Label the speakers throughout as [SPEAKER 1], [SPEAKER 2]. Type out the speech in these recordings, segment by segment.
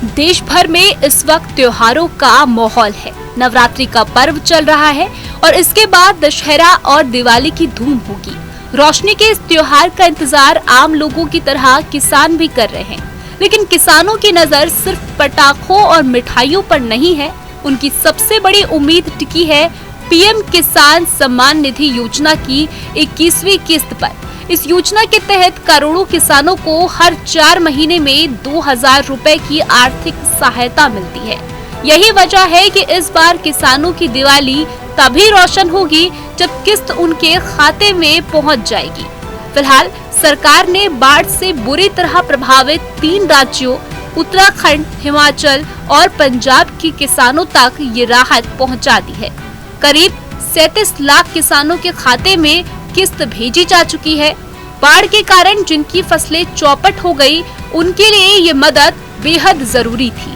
[SPEAKER 1] देश भर में इस वक्त त्योहारों का माहौल है। नवरात्रि का पर्व चल रहा है और इसके बाद दशहरा और दिवाली की धूम होगी। रोशनी के इस त्योहार का इंतजार आम लोगों की तरह किसान भी कर रहे हैं, लेकिन किसानों की नजर सिर्फ पटाखों और मिठाइयों पर नहीं है। उनकी सबसे बड़ी उम्मीद टिकी है पीएम किसान सम्मान निधि योजना की 21वीं किस्त पर। इस योजना के तहत करोड़ों किसानों को हर 4 महीने में 2000 रुपए की आर्थिक सहायता मिलती है। यही वजह है कि इस बार किसानों की दिवाली तभी रोशन होगी जब किस्त उनके खाते में पहुंच जाएगी। फिलहाल सरकार ने बाढ़ से बुरी तरह प्रभावित 3 राज्यों उत्तराखंड, हिमाचल और पंजाब के किसानों तक ये राहत पहुंचा दी है। करीब 37 लाख किसानों के खाते में किस्त भेजी जा चुकी है। बाढ़ के कारण जिनकी फसलें चौपट हो गई, उनके लिए ये मदद बेहद जरूरी थी।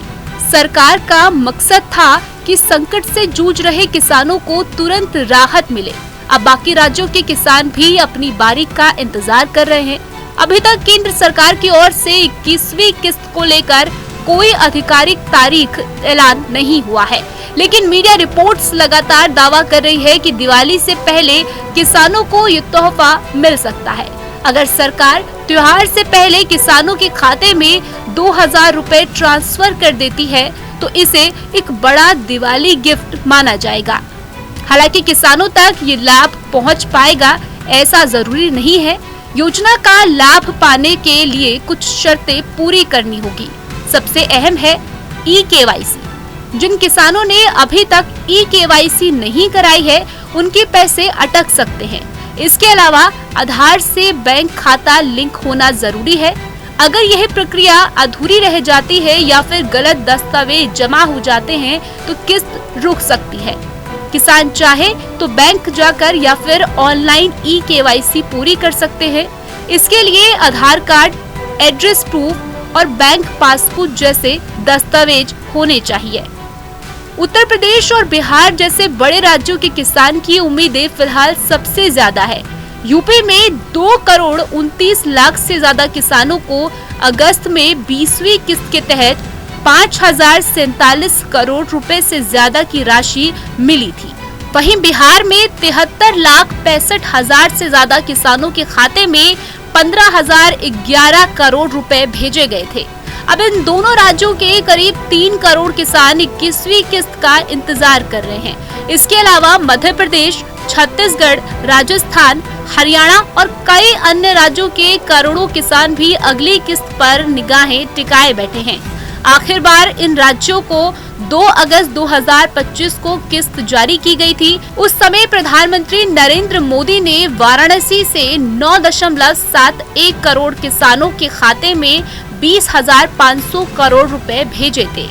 [SPEAKER 1] सरकार का मकसद था कि संकट से जूझ रहे किसानों को तुरंत राहत मिले। अब बाकी राज्यों के किसान भी अपनी बारी का इंतजार कर रहे हैं। अभी तक केंद्र सरकार की ओर से 21वीं किस्त को लेकर कोई आधिकारिक तारीख ऐलान नहीं हुआ है, लेकिन मीडिया रिपोर्ट्स लगातार दावा कर रही है कि दिवाली से पहले किसानों को ये तोहफा मिल सकता है। अगर सरकार त्योहार से पहले किसानों के खाते में 2000 रुपए ट्रांसफर कर देती है तो इसे एक बड़ा दिवाली गिफ्ट माना जाएगा। हालांकि किसानों तक ये लाभ पहुंच पाएगा ऐसा जरूरी नहीं है। योजना का लाभ पाने के लिए कुछ शर्तें पूरी करनी होगी। सबसे अहम है ई-केवाईसी। जिन किसानों ने अभी तक ई-केवाईसी नहीं कराई है, उनके पैसे अटक सकते हैं। इसके अलावा आधार से बैंक खाता लिंक होना जरूरी है। अगर यह प्रक्रिया अधूरी रह जाती है या फिर गलत दस्तावेज जमा हो जाते हैं तो किस्त रुक सकती है। किसान चाहे तो बैंक जाकर या फिर ऑनलाइन ई-केवाईसी पूरी कर सकते हैं। इसके लिए आधार कार्ड, एड्रेस प्रूफ और बैंक पासबुक जैसे दस्तावेज होने चाहिए। उत्तर प्रदेश और बिहार जैसे बड़े राज्यों के किसान की उम्मीदें फिलहाल सबसे ज्यादा है। यूपी में 2 करोड़ 29 लाख से ज्यादा किसानों को अगस्त में 20वीं किस्त के तहत 5047 करोड़ रुपए से ज्यादा की राशि मिली थी। वहीं बिहार में 73 लाख 65 हजार से ज्यादा किसानों के खाते में 15,011 करोड़ रुपए भेजे गए थे। अब इन दोनों राज्यों के करीब 3 करोड़ किसान 21वीं किस्त का इंतजार कर रहे हैं। इसके अलावा मध्य प्रदेश, छत्तीसगढ़, राजस्थान, हरियाणा और कई अन्य राज्यों के करोड़ों किसान भी अगली किस्त पर निगाहें टिकाए बैठे हैं। आखिर बार इन राज्यों को 2 अगस्त 2025 को किस्त जारी की गई थी। उस समय प्रधानमंत्री नरेंद्र मोदी ने वाराणसी से 9.71 करोड़ किसानों के खाते में 20,500 करोड़ रुपए भेजे थे।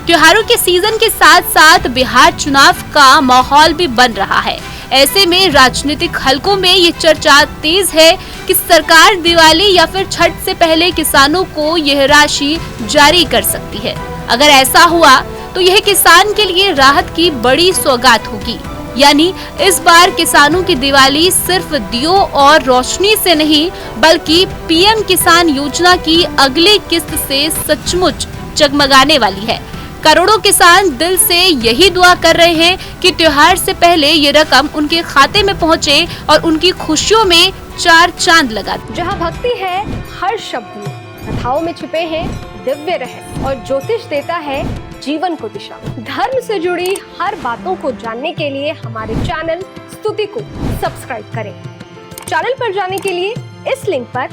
[SPEAKER 1] त्योहारों के सीजन के साथ साथ बिहार चुनाव का माहौल भी बन रहा है। ऐसे में राजनीतिक हलकों में ये चर्चा तेज है कि सरकार दिवाली या फिर छठ से पहले किसानों को यह राशि जारी कर सकती है। अगर ऐसा हुआ तो यह किसान के लिए राहत की बड़ी सौगात होगी। यानी इस बार किसानों की दिवाली सिर्फ दियों और रोशनी से नहीं, बल्कि पीएम किसान योजना की अगली किस्त से सचमुच जगमगाने वाली है। करोड़ों किसान दिल से यही दुआ कर रहे हैं कि त्योहार से पहले ये रकम उनके खाते में पहुंचे और उनकी खुशियों में 4 चांद लगा।
[SPEAKER 2] जहां भक्ति है हर शब्द में, कथाओं में छुपे हैं दिव्य रहस्य और ज्योतिष देता है जीवन को दिशा। धर्म से जुड़ी हर बातों को जानने के लिए हमारे चैनल स्तुति को सब्सक्राइब करें। चैनल पर जाने के लिए इस लिंक पर